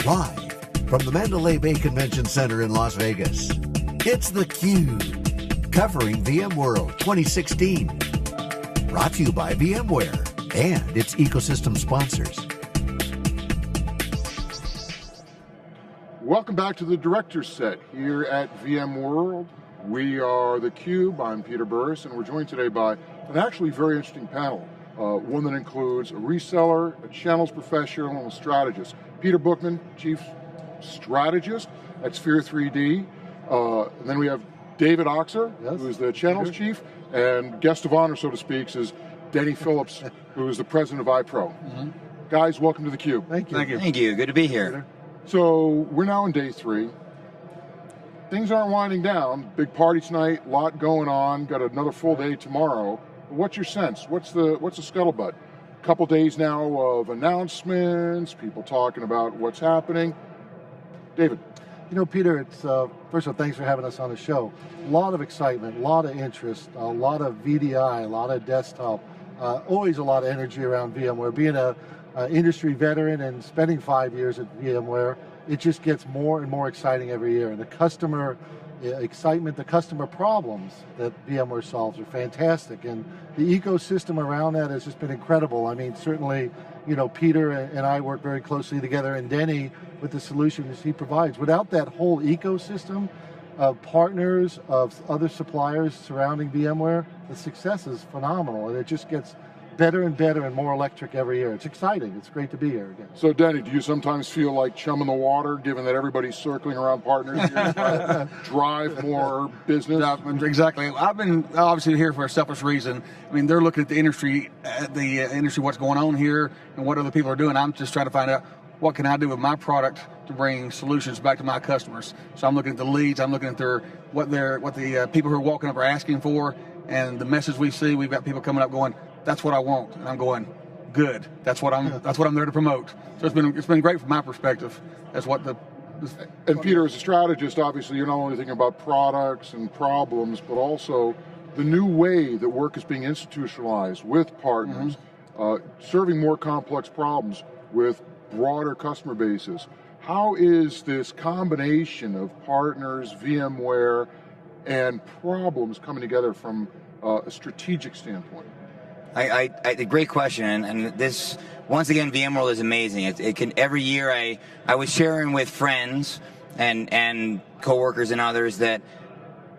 Live from the Mandalay Bay Convention Center in Las Vegas, it's theCUBE, covering VMworld 2016. Brought to you by VMware and its ecosystem sponsors. Welcome back to the Director's Set here at VMworld. We are theCUBE, I'm Peter Burris, and we're joined today by an actually very interesting panel. One that includes a reseller, a channels professional, and a strategist. Peter Bookman, Chief Strategist at Sphere 3D. And then we have David Oscher, who's the channels chief, and guest of honor, so to speak, is Denny Phillips, who is the president of iPro. Guys, welcome to theCUBE. Thank you. Thank you, good to be here. So, we're now in day 3. Things aren't winding down. Big party tonight, a lot going on, got another full day tomorrow. What's your sense? What's the scuttlebutt? A couple days now of announcements, people talking about what's happening. David. You know, Peter, it's first of all, thanks for having us on the show. A lot of excitement, a lot of interest, a lot of VDI, a lot of desktop, always a lot of energy around VMware. Being a industry veteran and spending 5 years at VMware, it just gets more and more exciting every year. And the customer excitement, the customer problems that VMware solves are fantastic. And the ecosystem around that has just been incredible. I mean, certainly, you know, Peter and I work very closely together, and Denny with the solutions he provides. Without that whole ecosystem of partners, of other suppliers surrounding VMware, the success is phenomenal, and it just gets better and better and more electric every year. It's exciting, it's great to be here again. So Denny, do you sometimes feel like chum in the water, given that everybody's circling around partners here to drive more business? Yeah, exactly. I've been obviously here for a selfish reason. I mean, they're looking at the industry, what's going on here, and what other people are doing. I'm just trying to find out what can I do with my product to bring solutions back to my customers. So I'm looking at the leads, I'm looking at what the people who are walking up are asking for, and the message we see. We've got people coming up going, that's what I want, and I'm going, good. That's what I'm there to promote. So it's been great from my perspective. And Peter, as a strategist, obviously you're not only thinking about products and problems, but also the new way that work is being institutionalized with partners, serving more complex problems with broader customer bases. How is this combination of partners, VMware, and problems coming together from a strategic standpoint? Great question, and this, once again, VMworld is amazing. It can, every year I was sharing with friends and coworkers and others that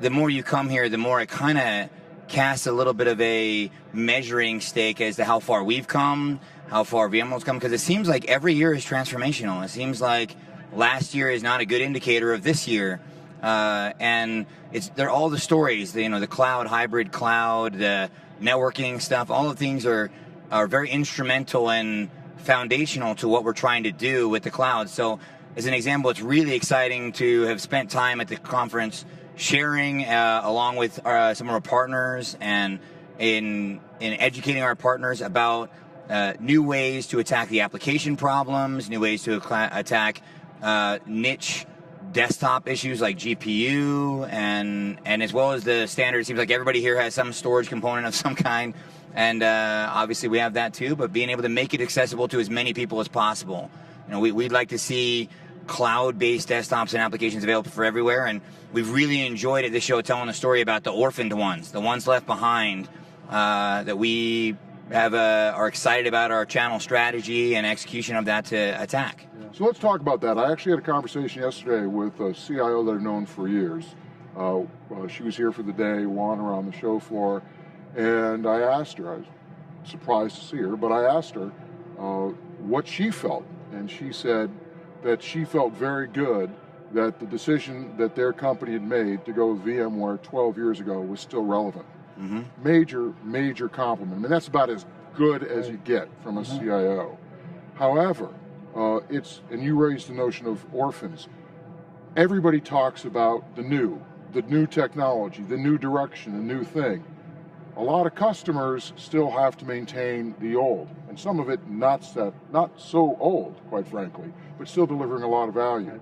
the more you come here, the more it kind of casts a little bit of a measuring stake as to how far we've come, how far VMworld's come, because it seems like every year is transformational. It seems like last year is not a good indicator of this year. And they're all the stories, the cloud, hybrid cloud, the networking stuff, all of things are very instrumental and foundational to what we're trying to do with the cloud. So as an example, it's really exciting to have spent time at the conference sharing along with some of our partners and in educating our partners about new ways to attack the application problems, new ways to attack niche desktop issues like GPU, and as well as the standard. It seems like everybody here has some storage component of some kind, and obviously we have that too, but being able to make it accessible to as many people as possible. We'd like to see cloud-based desktops and applications available for everywhere, and we've really enjoyed at this show telling a story about the orphaned ones, the ones left behind, that we are excited about our channel strategy and execution of that to attack. So let's talk about that. I actually had a conversation yesterday with a CIO that I've known for years. She was here for the day, wandering around the show floor, and I asked her, I was surprised to see her, but I asked her what she felt, and she said that she felt very good that the decision that their company had made to go with VMware 12 years ago was still relevant. Major compliment. I mean, that's about as good as you get from a CIO. However, and you raised the notion of orphans. Everybody talks about the new technology, the new direction, the new thing. A lot of customers still have to maintain the old, and some of it not so old, quite frankly, but still delivering a lot of value.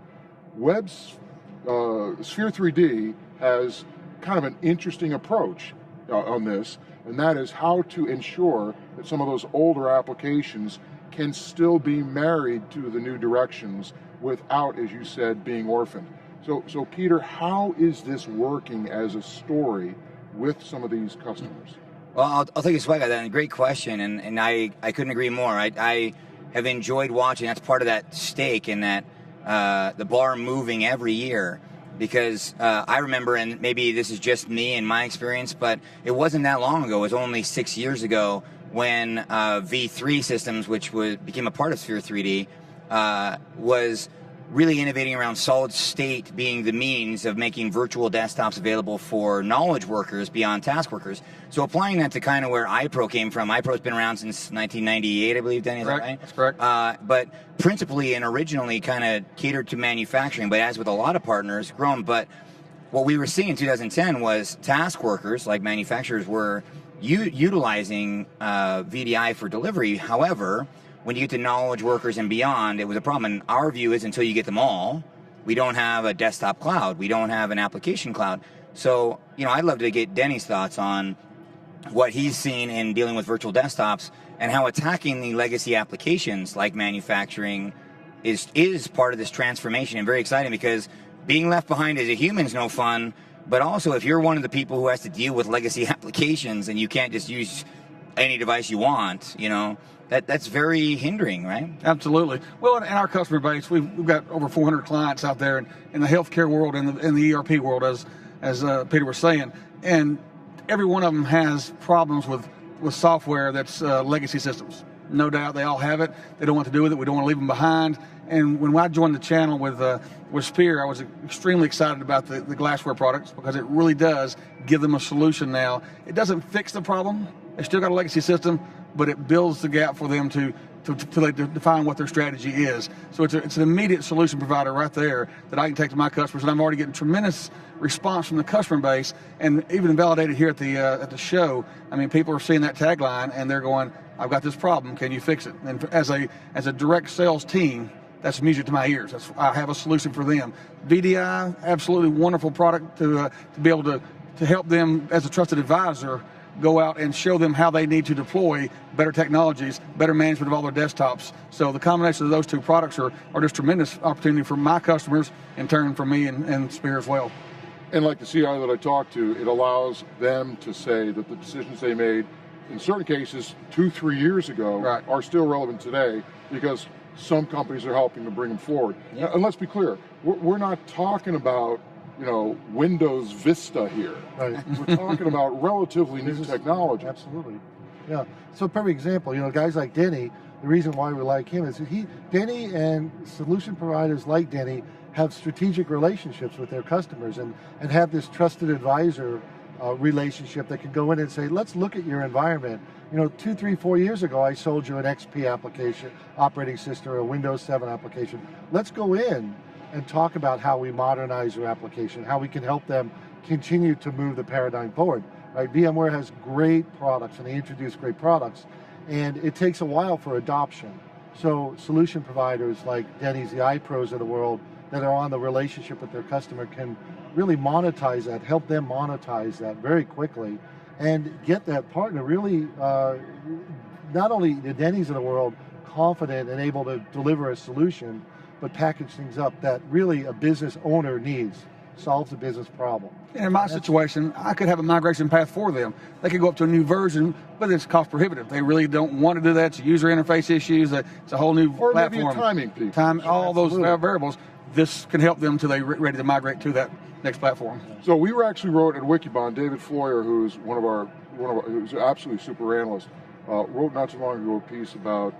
Sphere 3D has kind of an interesting approach on this, and that is how to ensure that some of those older applications can still be married to the new directions without, as you said, being orphaned. So Peter, how is this working as a story with some of these customers? Well, I'll take a swag at that. Great question, and I couldn't agree more. I have enjoyed watching. That's part of that stake in that the bar moving every year. Because I remember, and maybe this is just me and my experience, but it wasn't that long ago. It was only 6 years ago when V3 Systems, which became a part of Sphere 3D, was really innovating around solid state being the means of making virtual desktops available for knowledge workers beyond task workers. So applying that to kind of where iPro came from. iPro's been around since 1998, I believe, Denny, is that right? That's correct. But principally and originally kind of catered to manufacturing, but as with a lot of partners, grown. But what we were seeing in 2010 was task workers, like manufacturers, were utilizing VDI for delivery. However, when you get to knowledge workers and beyond, it was a problem. And our view is until you get them all, we don't have a desktop cloud. We don't have an application cloud. So, I'd love to get Denny's thoughts on what he's seen in dealing with virtual desktops and how attacking the legacy applications like manufacturing is part of this transformation, and very exciting because being left behind as a human is no fun, but also if you're one of the people who has to deal with legacy applications and you can't just use any device you want, that's very hindering, right? Absolutely. Well, in our customer base, we've got over 400 clients out there in the healthcare world and in the ERP world, as Peter was saying, and every one of them has problems with software that's legacy systems. No doubt, they all have it. They don't want to do with it. We don't want to leave them behind. And when I joined the channel with Spear, I was extremely excited about the glassware products because it really does give them a solution now. It doesn't fix the problem. They still got a legacy system, but it builds the gap for them to define what their strategy is. So it's an immediate solution provider right there that I can take to my customers, and I'm already getting tremendous response from the customer base, and even validated here at the show. I mean, people are seeing that tagline and they're going, "I've got this problem. Can you fix it?" And as a direct sales team, that's music to my ears. I have a solution for them. VDI, absolutely wonderful product to be able to help them as a trusted advisor go out and show them how they need to deploy better technologies, better management of all their desktops. So the combination of those two products are just tremendous opportunity for my customers, in turn for me and Spear as well. And like the CIO that I talked to, it allows them to say that the decisions they made, in certain cases, 2-3 years ago, right, are still relevant today because some companies are helping to bring them forward. Yeah. And let's be clear, we're not talking about Windows Vista here. Right. We're talking about relatively new technology. Absolutely. Yeah. So, perfect example, guys like Denny, the reason why we like him is Denny and solution providers like Denny have strategic relationships with their customers and have this trusted advisor relationship that can go in and say, let's look at your environment. 2, 3, 4 years ago, I sold you an XP application, operating system, or a Windows 7 application. Let's go in and talk about how we modernize your application, how we can help them continue to move the paradigm forward. Right? VMware has great products, and they introduce great products, and it takes a while for adoption. So solution providers like Denny's, the iPros of the world, that are on the relationship with their customer can really monetize that, help them monetize that very quickly, and get that partner really, not only the Denny's of the world, confident and able to deliver a solution, but package things up that really a business owner needs, solves a business problem. In my situation, I could have a migration path for them. They could go up to a new version, but it's cost prohibitive. They really don't want to do that. It's user interface issues. It's a whole new or platform. Or maybe a timing piece. All those Absolutely. variables. This can help them until they're ready to migrate to that next platform. So we wrote at Wikibon, David Floyer, who's who's an absolutely super analyst, wrote not too long ago a piece about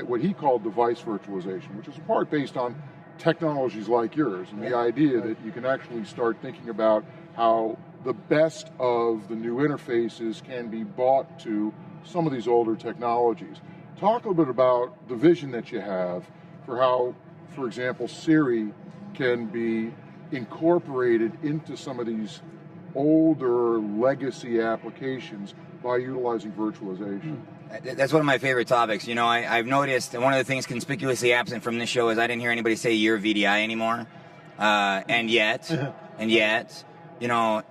what he called device virtualization, which is a part based on technologies like yours, and the idea that you can actually start thinking about how the best of the new interfaces can be brought to some of these older technologies. Talk a little bit about the vision that you have for how, for example, Siri can be incorporated into some of these older legacy applications by utilizing virtualization. That's one of my favorite topics. I've noticed that one of the things conspicuously absent from this show is I didn't hear anybody say year VDI anymore. And yet, the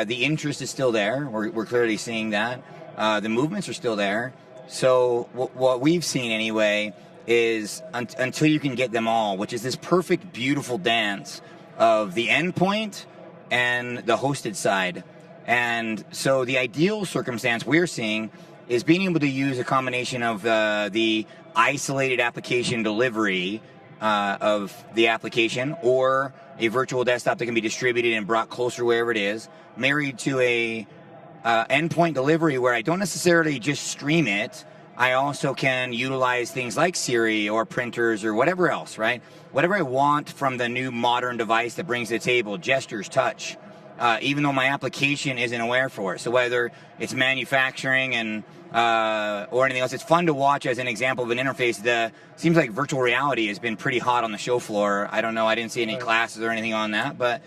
interest is still there. We're clearly seeing that. The movements are still there. So what we've seen anyway is until you can get them all, which is this perfect, beautiful dance of the endpoint and the hosted side. And so the ideal circumstance we're seeing is being able to use a combination of the isolated application delivery of the application, or a virtual desktop that can be distributed and brought closer wherever it is, married to a endpoint delivery where I don't necessarily just stream it. I also can utilize things like Siri or printers or whatever else, right? Whatever I want from the new modern device that brings to the table, gestures, touch, even though my application isn't aware for it. So whether it's manufacturing and or anything else, it's fun to watch as an example of an interface. Seems like virtual reality has been pretty hot on the show floor. I don't know, I didn't see any classes or anything on that, but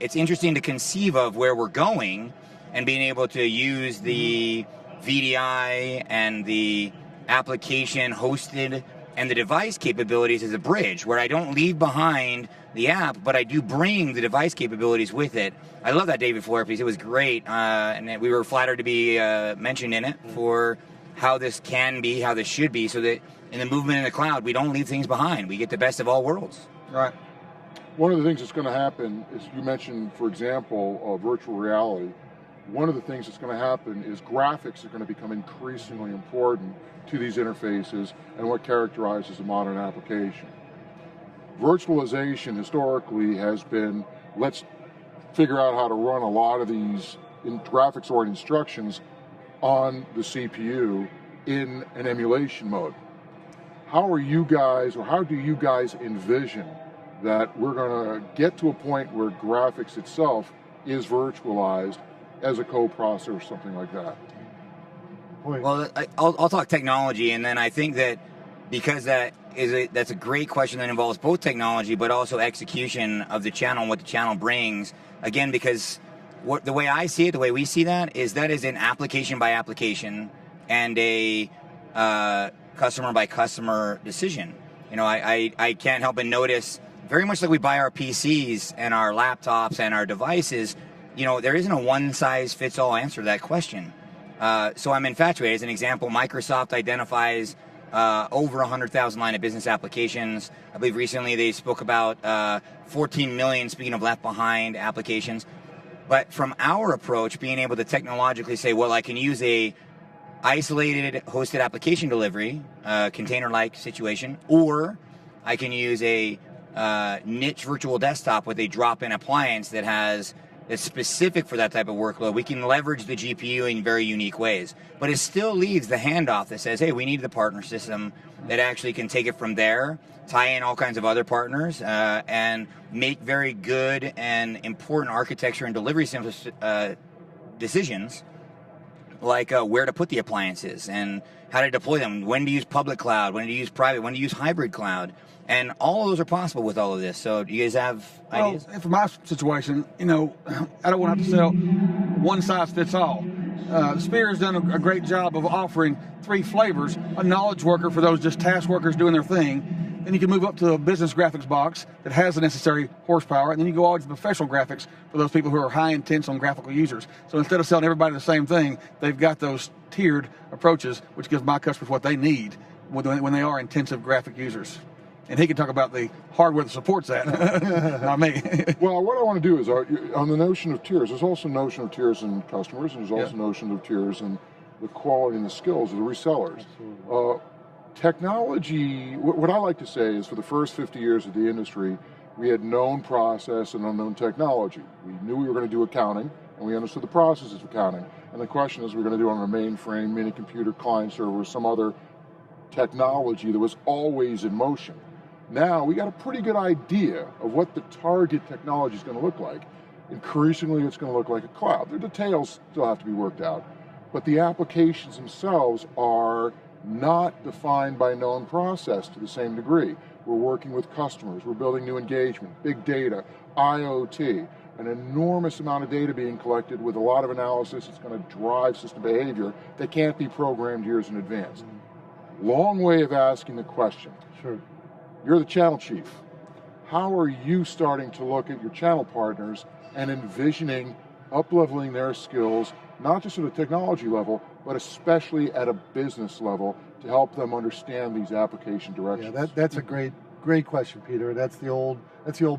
it's interesting to conceive of where we're going and being able to use the VDI and the application hosted and the device capabilities as a bridge, where I don't leave behind the app, but I do bring the device capabilities with it. I love that David Fleur piece. It was great, and we were flattered to be mentioned in it for how this can be, how this should be, so that in the movement in the cloud, we don't leave things behind. We get the best of all worlds. Right. One of the things that's going to happen is, you mentioned, for example, virtual reality. One of the things that's going to happen is graphics are going to become increasingly important to these interfaces and what characterizes a modern application. Virtualization historically has been, let's figure out how to run a lot of these graphics-oriented instructions on the CPU in an emulation mode. How are you guys, or how do you guys envision that we're going to get to a point where graphics itself is virtualized as a co-processor or something like that? Well, I'll talk technology, and then I think that because that's a great question that involves both technology but also execution of the channel and what the channel brings. Again, because the way I see it, the way we see that is an application by application and a customer by customer decision. You know, I can't help but notice, very much like we buy our PCs and our laptops and our devices, you know, there isn't a one-size-fits-all answer to that question. So I'm infatuated. As an example, Microsoft identifies over 100,000 line of business applications. I believe recently they spoke about 14 million, speaking of left behind applications. But from our approach, being able to technologically say, well, I can use a isolated hosted application delivery, container-like situation, or I can use a niche virtual desktop with a drop-in appliance that's specific for that type of workload. We can leverage the GPU in very unique ways, but it still leaves the handoff that says, hey, we need the partner system that actually can take it from there, tie in all kinds of other partners, and make very good and important architecture and delivery decisions, like where to put the appliances and how to deploy them, when to use public cloud, when to use private, when to use hybrid cloud. And all of those are possible with all of this. So do you guys have ideas? Well, for my situation, you know, I don't want to have to sell one size fits all. Spear has done a great job of offering 3 flavors: a knowledge worker for those just task workers doing their thing. Then you can move up to a business graphics box that has the necessary horsepower. And then you go all to professional graphics for those people who are high intense on graphical users. So instead of selling everybody the same thing, they've got those tiered approaches, which gives my customers what they need when they are intensive graphic users. And he can talk about the hardware that supports that, not me. Well, what I want to do is, on the notion of tiers, there's also a notion of tiers in customers, and there's also a notion of tiers in the quality and the skills of the resellers. Technology, what I like to say is, for the first 50 years of the industry, we had known process and unknown technology. We knew we were going to do accounting, and we understood the processes of accounting. And the question is, we're going to do it on a mainframe, mini computer, client server, some other technology that was always in motion. Now we got a pretty good idea of what the target technology is going to look like. Increasingly, it's going to look like a cloud. The details still have to be worked out, but the applications themselves are not defined by known process to the same degree. We're working with customers. We're building new engagement, big data, IoT, an enormous amount of data being collected with a lot of analysis. It's going to drive system behavior that can't be programmed years in advance. Long way of asking the question. Sure. You're the channel chief. How are you starting to look at your channel partners and envisioning up-leveling their skills not just at a technology level, but especially at a business level to help them understand these application directions. Yeah, that's a great question, Peter. That's the old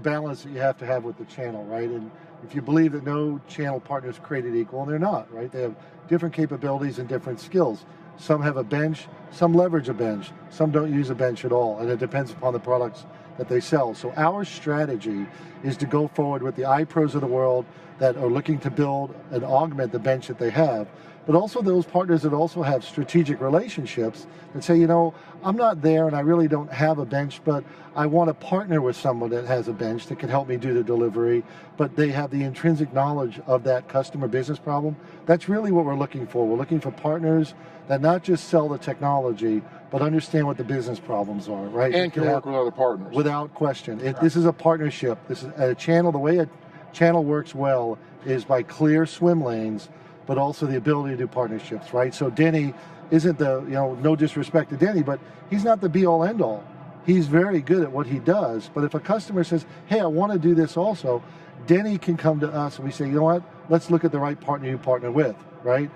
balance that you have to have with the channel, right? And if you believe that no channel partner is created equal, and they're not, right? They have different capabilities and different skills. Some have a bench, some leverage a bench, some don't use a bench at all, and it depends upon the products that they sell. So our strategy is to go forward with the iPros of the world that are looking to build and augment the bench that they have, but also those partners that also have strategic relationships that say, you know, I'm not there and I really don't have a bench, but I want to partner with someone that has a bench that can help me do the delivery, but they have the intrinsic knowledge of that customer business problem. That's really what we're looking for. We're looking for partners that not just sell the technology, but understand what the business problems are, right? And can work with other partners. Without question. This is a partnership. This is a channel. The way a channel works well is by clear swim lanes, but also the ability to do partnerships, right? So Denny isn't no disrespect to Denny, but he's not the be-all, end-all. He's very good at what he does, but if a customer says, hey, I want to do this also, Denny can come to us and we say, you know what, let's look at the right partner you partner with, right?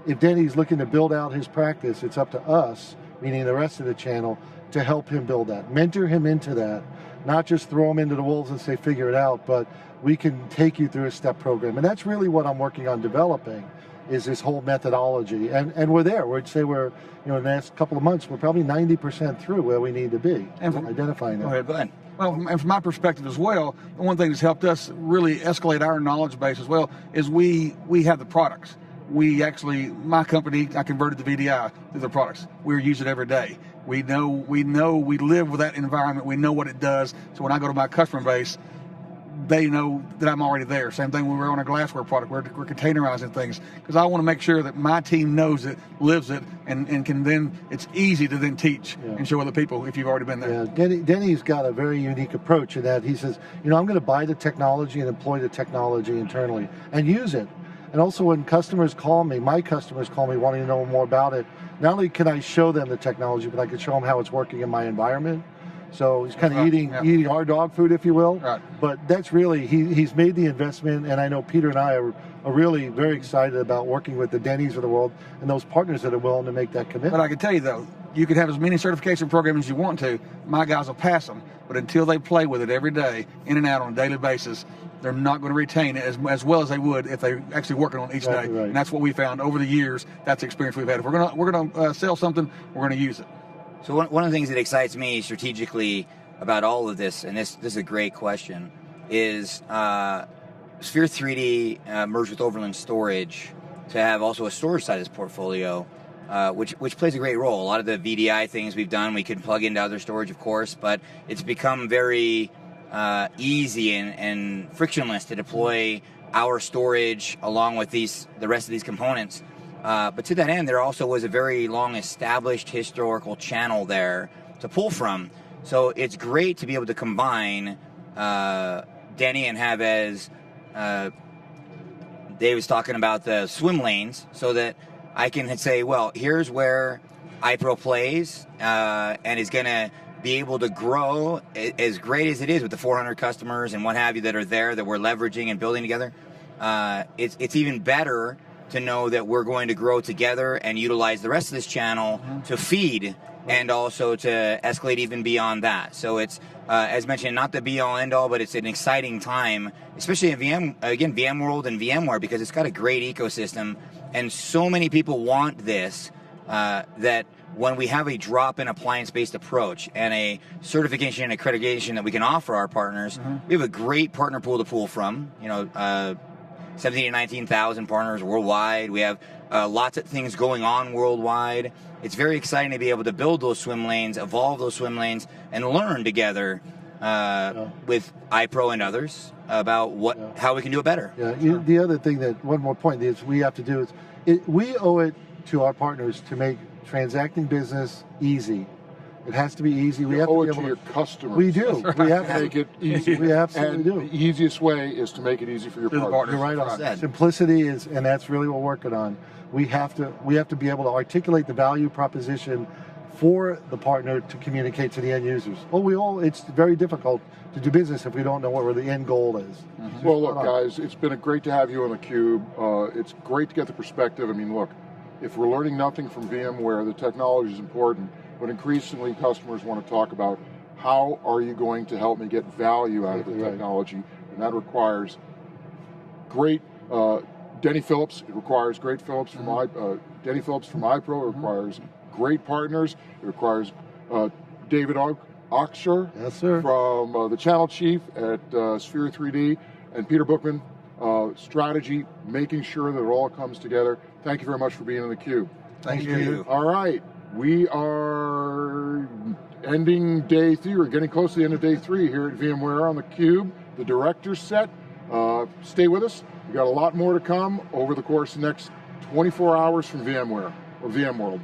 If Denny's looking to build out his practice, it's up to us, meaning the rest of the channel, to help him build that, mentor him into that, not just throw him into the wolves and say, figure it out, but we can take you through a step program. And that's really what I'm working on developing, is this whole methodology. And we're there. We'd say we're, in the next couple of months, we're probably 90% through where we need to be, and from, identifying that. Go ahead. Well, and from my perspective as well, the one thing that's helped us really escalate our knowledge base as well is we have the products. We actually, my company, I converted to VDI through the products. We use it every day. We live with that environment. We know what it does. So when I go to my customer base, they know that I'm already there. Same thing when we're on a glassware product. We're containerizing things because I want to make sure that my team knows it, lives it, and can then, it's easy to then teach and show other people if you've already been there. Yeah, Denny's got a very unique approach in that he says, I'm going to buy the technology and employ the technology internally and use it. And also when customers call me, my customers call me wanting to know more about it, not only can I show them the technology, but I can show them how it's working in my environment. So he's kind of eating our dog food, if you will. Right. But that's really, he's made the investment, and I know Peter and I are really very excited about working with the Denny's of the world and those partners that are willing to make that commitment. But I can tell you, though, you can have as many certification programs as you want to. My guys will pass them. But until they play with it every day, in and out on a daily basis, they're not going to retain it as well as they would if they're actually working on it each day. Right. And that's what we found over the years. That's the experience we've had. If we're going to sell something, we're going to use it. So one of the things that excites me strategically about all of this, and this is a great question, is Sphere 3D merged with Overland Storage to have also a storage side of this portfolio, which plays a great role. A lot of the VDI things we've done, we can plug into other storage, of course, but it's become very easy and frictionless to deploy our storage along with the rest of these components. But to that end, there also was a very long established historical channel there to pull from. So it's great to be able to combine Denny and have, as Dave was talking about, the swim lanes, so that I can say, well, here's where iPro plays and is going to be able to grow as great as it is with the 400 customers and what have you that are there that we're leveraging and building together. It's even better to know that we're going to grow together and utilize the rest of this channel to feed and also to escalate even beyond that. So it's, as mentioned, not the be-all, end-all, but it's an exciting time, especially in VMworld and VMware, because it's got a great ecosystem, and so many people want this that when we have a drop-in appliance-based approach and a certification and accreditation that we can offer our partners, we have a great partner pool to pull from. 17,000 to 19,000 partners worldwide. We have lots of things going on worldwide. It's very exciting to be able to build those swim lanes, evolve those swim lanes, and learn together with iPro and others about how we can do it better. The other thing one more point is we have to do is we owe it to our partners to make transacting business easy. It has to be easy. We have to be able to your customers. We do. We have to make it easy. We absolutely do. The easiest way is to make it easy for your partners. You're right on. Simplicity is, and that's really what we're working on. We have to be able to articulate the value proposition for the partner to communicate to the end users. It's very difficult to do business if we don't know what the end goal is. Mm-hmm. Well, look, guys, it's been great to have you on theCUBE. It's great to get the perspective. I mean, look, if we're learning nothing from VMware, the technology is important, but increasingly customers want to talk about how are you going to help me get value out of the technology, and that requires great Denny Phillips. It requires great Phillips from Denny Phillips from iPro. It requires great partners. It requires David Oscher, yes, sir, from the channel chief at Sphere 3D, and Peter Bookman, strategy, making sure that it all comes together. Thank you very much for being on theCUBE. Thank you. All right, we are ending day 3. We're getting close to the end of day 3 here at VMware on theCUBE, the director's set. Stay with us. We've got a lot more to come over the course of the next 24 hours from VMware, or VMworld.